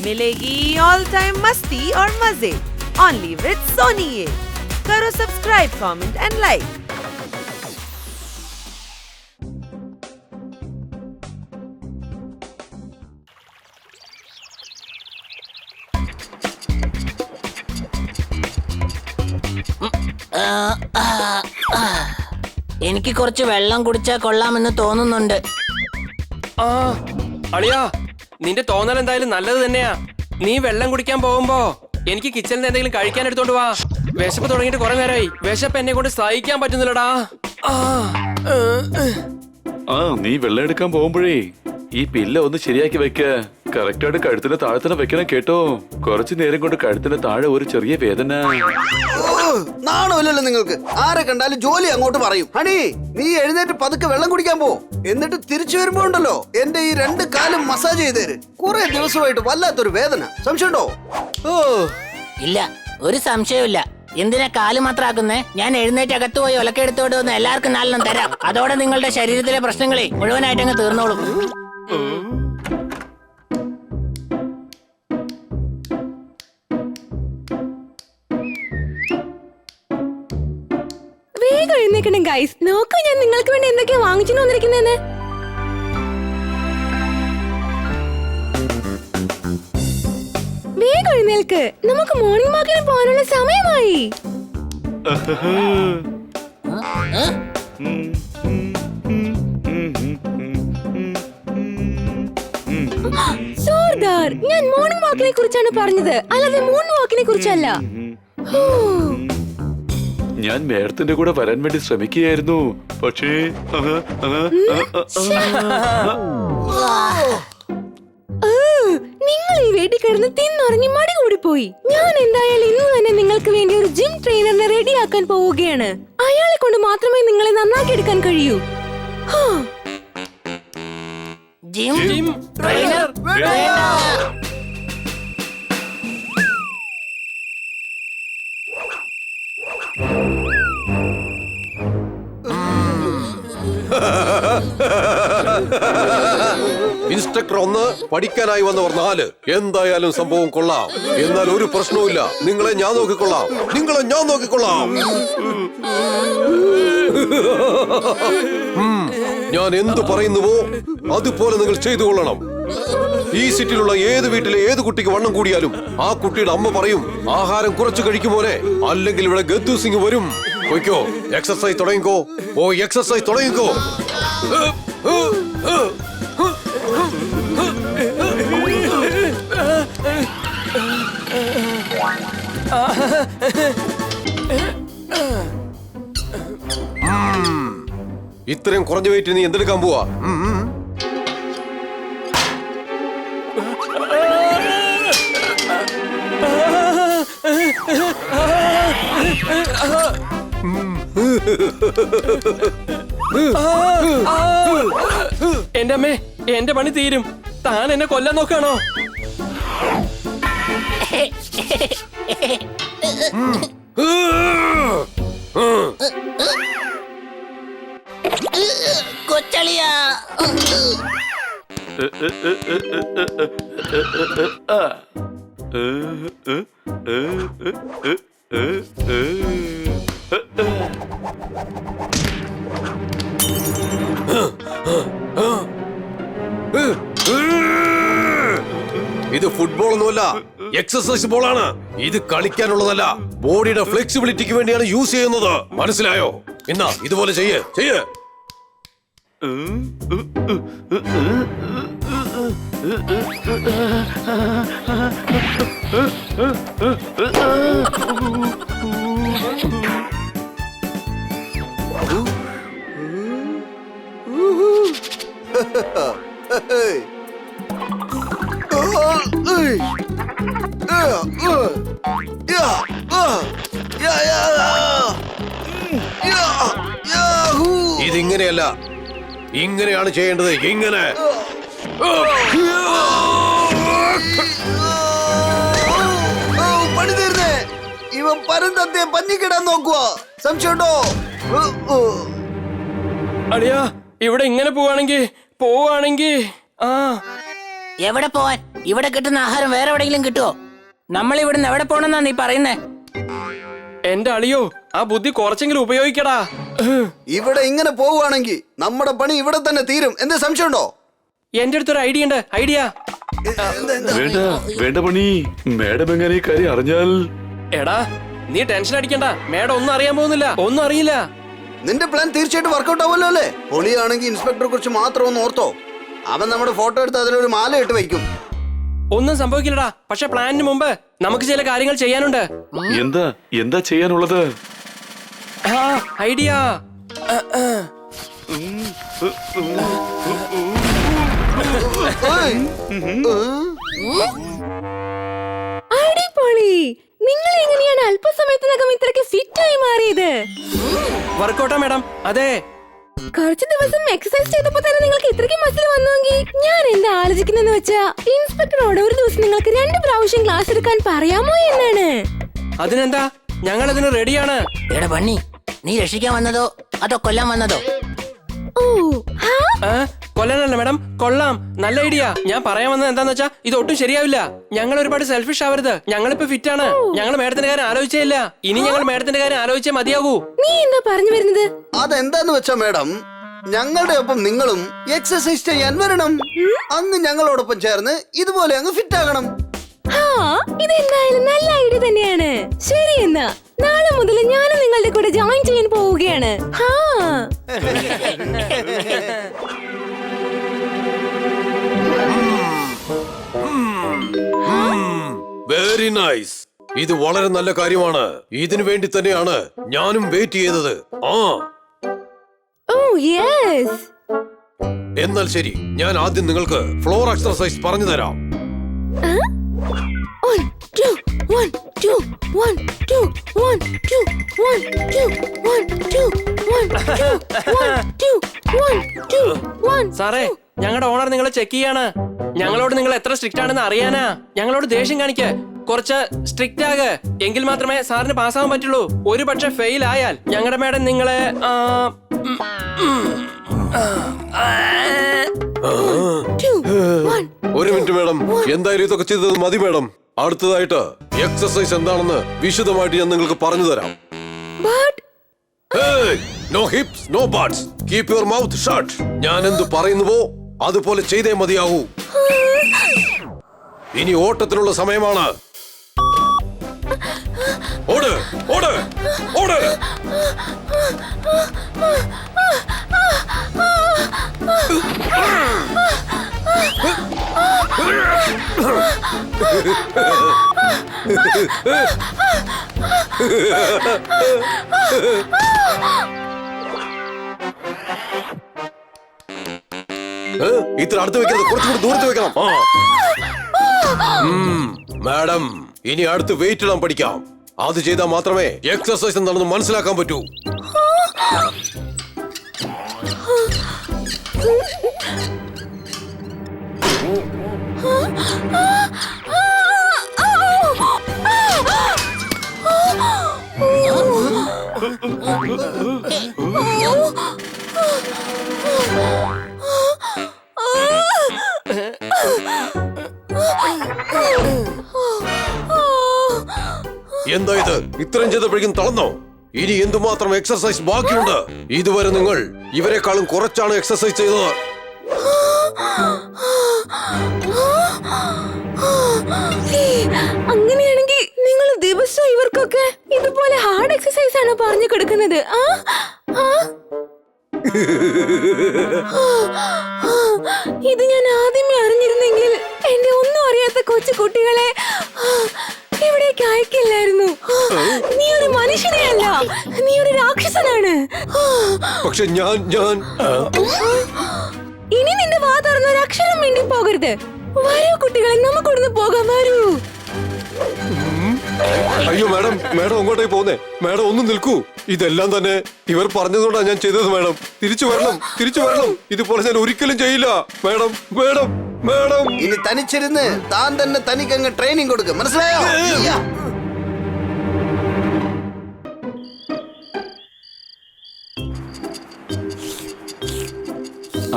मिलेगी all time मस्ती और मजे ओनली विद सोनी ये। करो सब्सक्राइब, कमेंट एंड लाइक। എനിക്ക് കുറച്ച് വെള്ളം കുടിച്ചാൽ കൊള്ളാമെന്ന് തോന്നുന്നുണ്ട്. അളിയാ, നിന്റെ തോന്നൽ എന്തായാലും നല്ലത് തന്നെയാ. നീ വെള്ളം കുടിക്കാൻ പോകുമ്പോ എനിക്ക് കിച്ചണിൽ എന്തെങ്കിലും കഴിക്കാൻ എടുത്തോണ്ട് വാ. വിശപ്പ് തുടങ്ങിയിട്ട് കുറെ നേരമായി. വിശപ്പ് എന്നെ കൊണ്ട് സഹിക്കാൻ പറ്റുന്നില്ലടാ. നീ വെള്ളം എടുക്കാൻ പോകുമ്പോഴേ ഈ പില്ല ഒന്ന് ശരിയാക്കി വെക്ക. കറക്റ്റായിട്ട് കഴുത്തിന്റെ താഴെ തന്നെ വെക്കണം കേട്ടോ. കുറച്ചു നേരം കൊണ്ട് കഴുത്തിന്റെ താഴെ ഒരു ചെറിയ വേദന. നാണമില്ലല്ലോ നിങ്ങൾക്ക്. ആരെ കണ്ടാലും ജോലി അങ്ങോട്ട് പറയും. ഹണി, നീ എഴുന്നേറ്റ് പതുക്കെ വെള്ളം കുടിക്കാൻ പോ. എന്നിട്ട് തിരിച്ചു വരുമ്പോ ഉണ്ടല്ലോ എന്റെ ഈ 2 കാലും മസാജ് ചെയ്തേര്. കുറെ ദിവസമായിട്ട് വല്ലാത്തൊരു വേദന. സംശയമുണ്ടോ? ഇല്ല, ഒരു സംശയവുമില്ല. എന്തിനാ കാല് മാത്രമാക്കുന്നേ? ഞാൻ എഴുന്നേറ്റ് അകത്ത് പോയി ഒലക്കെടുത്തോണ്ട് വന്ന് എല്ലാവർക്കും 4 തരാം. അതോടെ നിങ്ങളുടെ ശരീരത്തിലെ പ്രശ്നങ്ങളെ മുഴുവനായിട്ട് അങ്ങ് തീർന്നോളും. വേഗം എഴുന്നേക്കണം ഗൈസ്. നോക്കൂ, ഞാൻ നിങ്ങൾക്ക് വേണ്ടി എന്തൊക്കെയാ വാങ്ങിച്ചു വന്നിരിക്കുന്നതെന്ന്. വേഗം എഴുന്നേൽക്ക്, നമുക്ക് മോർണിംഗ് വാക്കിന് പോകാനുള്ള സമയമായി. സർദാർ, ഞാൻ മോർണിംഗ് വാക്കിനെ കുറിച്ചാണ് പറഞ്ഞത്, അല്ലാതെ മൂൺ വാക്കിനെ കുറിച്ചല്ല. ഞാൻ മേഡത്തിന്റെ കൂടെ വരാൻ വേണ്ടി ശ്രമിക്കുകയായിരുന്നു, പക്ഷേ നിങ്ങൾ ഈ വീട്ടിൽ കിടന്ന് തിന്നുറങ്ങി മടി കൂടിപ്പോയി. ഞാൻ എന്തായാലും ഇന്ന് തന്നെ നിങ്ങൾക്ക് വേണ്ടി ഒരു ജിം ട്രെയിനറിനെ റെഡിയാക്കാൻ പോവുകയാണ്. അയാളെ കൊണ്ട് മാത്രമേ നിങ്ങളെ നന്നാക്കി എടുക്കാൻ കഴിയൂ. Gym trainer? ഇൻസ്ട്രക്ടർ 1, പഠിക്കാനായി വന്നവർ 4. എന്തായാലും സംഭവം കൊള്ളാം. എന്നാൽ ഒരു പ്രശ്നവുമില്ല. നിങ്ങളെ ഞാൻ നോക്കിക്കൊള്ളാം. ഞാൻ എന്തു പറയുന്നുവോ അതുപോലെ നിങ്ങൾ ചെയ്തു കൊള്ളണം. ഈ സിറ്റിയിലുള്ള ഏത് വീട്ടിലെ ഏത് കുട്ടിക്ക് വണ്ണം കൂടിയാലും ആ കുട്ടിയുടെ അമ്മ പറയും, ആഹാരം കുറച്ച് കഴിക്കുമോനെ, അല്ലെങ്കിൽ ഇവിടെ ഗദ്ദു സിംഗ് വരും. പോയിക്കോ, എക്സർസൈസ് തുടങ്ങിക്കോ. എക്സർസൈസ് തുടങ്ങിക്കോ. ഇത്രയും കുറഞ്ഞ വെയിറ്റ് നീ എന്തെടുക്കാൻ പോവാ? എന്റെ അമ്മേ, എന്റെ പണി തീരും. താൻ എന്നെ കൊല്ലാൻ നോക്കാണോ? കൊച്ചളിയാ, ഇത് ഫുട്ബോൾ ഒന്നുമല്ല, എക്സസൈസ് ബോളാണ്. ഇത് കളിക്കാനുള്ളതല്ല, ബോഡിയുടെ ഫ്ലെക്സിബിലിറ്റിക്ക് വേണ്ടിയാണ് യൂസ് ചെയ്യുന്നത്. മനസ്സിലായോ? എന്നാ ഇതുപോലെ ചെയ്യ്. ഇതിങ്ങനെയല്ല, ഇങ്ങനെയാണ് ചെയ്യേണ്ടത്. ഇങ്ങനെ പണി തീർന്നേ. ഇവൻ പരന്തത്തെ പഞ്ഞിക്കിടാൻ നോക്കുക. സംശയമുണ്ടോ? അളിയാ, ഇവിടെ ഇങ്ങനെ പോവാണെങ്കിൽ എവിടെ പോവാൻ? ഇവിടെ കിട്ടുന്ന ആഹാരം വേറെ എവിടെയെങ്കിലും കിട്ടുമോ? നമ്മൾ ഇവിടുന്ന് എവിടെ പോണെന്നാ നീ പറയുന്നേ? എന്റെ അളിയോ, ആ ബുദ്ധി കുറച്ചെങ്കിലും ഉപയോഗിക്കടാ. ഇവിടെ ഇങ്ങനെ പോവുകയാണെങ്കിൽ നമ്മുടെ പണി ഇവിടെ തന്നെ തീരും. എന്ത് സംശയമുണ്ടോ? എന്റെ അടുത്തൊരു ഐഡിയ ഉണ്ട്. ഐഡിയ. വേണ്ട വേണ്ട പണി. മേഡം എങ്ങനെ ഈ കാര്യം അറിഞ്ഞാൽ? എടാ, നീ ടെൻഷൻ അടിക്കണ്ട. മേഡം ഒന്നും അറിയാൻ പോകുന്നില്ല. ഒന്നും അറിയില്ല. നിന്റെ പ്ലാൻ തീർച്ചയായിട്ടും വർക്കൗട്ട് ആവുമല്ലോ അല്ലേ? പൊളിയാണെങ്കിൽ ഇൻസ്പെക്ടറെ കുറിച്ച് മാത്രം ഒന്ന് ഓർത്തോ. അവൻ നമ്മുടെ ഫോട്ടോ എടുത്ത് അതിലൊരു മാല ഇട്ട് വയ്ക്കും. ഒന്നും സംഭവിക്കില്ലടാ. പക്ഷെ പ്ലാനിന് മുമ്പ് നമുക്ക് ചില കാര്യങ്ങൾ ചെയ്യാനുണ്ട്. എന്താ എന്താ ചെയ്യാനുള്ളത്? ആ ഐഡിയ. അടിപൊളി. നിങ്ങൾ എങ്ങനെയാണ് അല്പസമയത്തിനകം ഇത്രയ്ക്ക് ഫിറ്റ് ആയി മാറിയത്? വർക്കൗട്ടാ മേഡം. അതെ, കുറച്ച് ദിവസം എക്സസൈസ് ചെയ്തപ്പോ തന്നെ നിങ്ങൾക്ക് ഇത്രയ്ക്ക് മസിൽ വന്നുവെങ്കിൽ ഞാൻ എന്താ ആലോചിക്കുന്നെന്ന് വെച്ചാ ഇൻസ്പെക്ടറോട് ഒരു ദിവസം നിങ്ങൾക്ക് 2 പ്രാവശ്യം ക്ലാസ് എടുക്കാൻ പറയാമോ എന്നാണ്. അതിനെന്താ, ഞങ്ങൾ അതിന് റെഡിയാണ്. എടാ ബണ്ണി, നീ രക്ഷിക്കാൻ വന്നതോ അതോ കൊല്ലാൻ വന്നതോ? ഓ ഹാ, കൊല്ലാനല്ല മേഡം, കൊള്ളാം. നല്ല ഐഡിയ. ഞാൻ പറയാൻ വന്നത് എന്താന്ന് വെച്ചാ, ഇത് ഒട്ടും ശരിയാവില്ല. ഞങ്ങൾ ഒരുപാട് സെൽഫിഷ് ആവരുത്. ഞങ്ങളിപ്പോ ഫിറ്റ് ആണ്. ഞങ്ങൾ മേഡത്തിന്റെ കാര്യം ആലോചിച്ചേ ഇല്ല. ഇനി ഞങ്ങൾ മേഡത്തിന്റെ കാര്യം ആലോചിച്ചേ മതിയാകൂ. നീ എന്താ പറഞ്ഞു വരുന്നത്? അതെന്താന്ന് വെച്ചാ മേഡം, ഞങ്ങളുടെ ഒപ്പം നിങ്ങളും എക്സസൈസ് ചെയ്യാൻ വരണം. അങ്ങ് ഞങ്ങളോടൊപ്പം ചേർന്ന് ഇതുപോലെ അങ്ങ് ഫിറ്റ് ആകണം. ഹാ, ഇതെന്തായാലും നല്ല ഐഡിയ തന്നെയാണ്. ശരി, എന്നാ നാളെ മുതൽ ഞാനും നിങ്ങളുടെ കൂടെ ജോയിൻ ചെയ്യാൻ പോവുകയാണ്. ഹാ, വെരി നൈസ്. ഇത് വളരെ നല്ല കാര്യമാണ്. ഇതിനു വേണ്ടി തന്നെയാണ് ഞാനും വെയിറ്റ് ചെയ്തത്. Oh yes. എന്നാൽ ശരി, ഞാൻ ആദ്യം നിങ്ങൾക്ക് ഫ്ലോർ എക്സർസൈസ് പറഞ്ഞു തരാം. 1 2 1 2 1 2 1 2 1 2 1 2 1 2 1 2 1. സാറേ, ഞങ്ങളുടെ ഓണർ നിങ്ങളെ ചെക്ക് ചെയ്യാണ്. ഞങ്ങളോട് നിങ്ങൾ എത്ര സ്ട്രിക്റ്റ് ആണെന്ന് അറിയാനാ. ഞങ്ങളോട് ദേഷ്യം കാണിക്ക്. കുറച്ച് സ്ട്രിക്റ്റ് ആകെ, എങ്കിൽ മാത്രമേ സാറിന് പാസ്സാവാൻ പറ്റുള്ളൂ. ഒരു പക്ഷെ ഫെയിൽ ആയാൽ ഞങ്ങളുടെ മേഡം നിങ്ങളെ ഒരു മിനിറ്റ് മേഡം, എന്തായാലും ഇതൊക്കെ ചെയ്തത് മതി മേഡം. അടുത്തതായിട്ട് എക്സസൈസ് എന്താണെന്ന് വിശദമായിട്ട് ഞാൻ നിങ്ങൾക്ക് പറഞ്ഞു തരാം. No ifs, no buts. Keep your mouth shut. ഞാൻ എന്ത് പറയുന്നുവോ അതുപോലെ ചെയ്തേ മതിയാവൂ. ഇനി ഓട്ടത്തിനുള്ള സമയമാണ്. ഓട് ഓട് ഓട്. ഇത്ര അടുത്ത് വെക്കരുത്, കുറച്ചുകൂടി ദൂരത്ത് വെക്കണം. മാഡം, ഇനി അടുത്ത് വെയിറ്റ് ഇടാൻ പഠിക്കാം. അത് ചെയ്താൽ മാത്രമേ എക്സസൈസ് എന്താണെന്ന് മനസ്സിലാക്കാൻ പറ്റൂ. എന്താ ഇത്? ഇത്രയും ചെയ്തപ്പോഴേക്കും തളർന്നോ? ഇനി എന്തുമാത്രം എക്സസൈസ് ബാക്കിയുണ്ട്? ഇതുവരെ നിങ്ങൾ ഇവരെക്കാളും കുറച്ചാണ് എക്സസൈസ് ചെയ്തത്. അങ്ങനെയാണെങ്കിൽ നിങ്ങൾ ദിവസവും ഇവർക്കൊക്കെ ഇതുപോലെ ഹാർഡ് എക്സസൈസ് ആണ് പറഞ്ഞു കൊടുക്കുന്നത്? ഇത് ഞാൻ ആദ്യമേ അറിഞ്ഞിരുന്നെങ്കിൽ എന്റെ ഒന്നും അറിയാത്ത കൊച്ചു കുട്ടികളെ ഇവിടേക്ക് അയക്കില്ലായിരുന്നു. നീ ഒരു മനുഷ്യനെ അല്ല, നീ ഒരു രാക്ഷസനാണ്. പക്ഷെ ഞാൻ ഇനി നിന്റെ വാ തുറന്ന ഒരു അക്ഷരം വേണ്ടി പോകരുത്. വരൂ കുട്ടികളെ, നമുക്കൊന്ന് പോകാം. വരൂ. അയ്യോ മാഡം, മാഡം അങ്ങോട്ടേക്ക് പോന്നേ. മാഡം ഒന്ന് നിൽക്കൂ. ഇതെല്ലാം തന്നെ ഇവർ പറഞ്ഞതുകൊണ്ടാണ് ഞാൻ ചെയ്തത്. മാഡം തിരിച്ചു വരണം, തിരിച്ചു വരണം. ഇതുപോലെ ഞാൻ ഒരിക്കലും ചെയ്യില്ല. Madam madam madam. ഇനി തനിച്ചിരുന്ന് താൻ തന്നെ തനിക്കങ്ങ് ട്രെയിനിങ് കൊടുക്കും, മനസ്സിലായോ?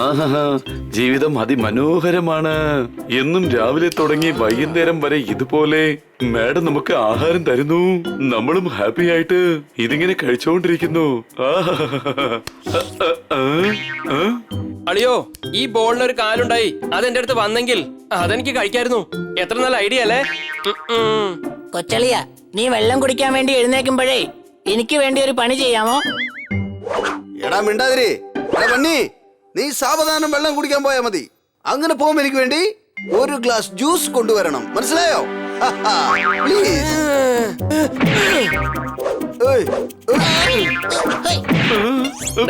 ആഹാ, ജീവിതം അതിമനോഹരമാണ്. എന്നും രാവിലെ തുടങ്ങി വൈകുന്നേരം വരെ ഇതുപോലെ മാഡം നമുക്ക് ആഹാരം തരുന്നു. നമ്മളും ഹാപ്പി ആയിട്ട് ഇതിങ്ങനെ കഴിച്ചുകൊണ്ടിരിക്കുന്നു. അളിയോ, ഈ ബോളിന് ഒരു കാലുണ്ടായി. അതെന്റെ അടുത്ത് വന്നെങ്കിൽ അതെനിക്ക് കഴിക്കായിരുന്നു. എത്ര നല്ല ഐഡിയ അല്ലേ? കൊച്ചളിയ, നീ വെള്ളം കുടിക്കാൻ വേണ്ടി എഴുന്നേക്കുമ്പോഴേ എനിക്ക് വേണ്ടി ഒരു പണി ചെയ്യാമോ? എടാ മിണ്ടാതിരി. എടാ ബണ്ണി, നീ സാവധാനം വെള്ളം കുടിക്കാൻ പോയാ മതി. അങ്ങനെ പോകുമ്പോ എനിക്ക് വേണ്ടി ഒരു ഗ്ലാസ് ജ്യൂസ് കൊണ്ടുവരണം, മനസ്സിലായോ? പ്ലീസ്.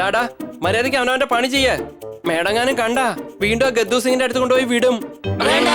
ഡാഡാ, മര്യാദയ്ക്ക് അവനവന്റെ പണി ചെയ്യേ. മേടങ്ങാനും കണ്ട വീണ്ടും ആ ഗദ്ദു സിംഗിന്റെ അടുത്ത് കൊണ്ടുപോയി വിടും. വേണ്ട.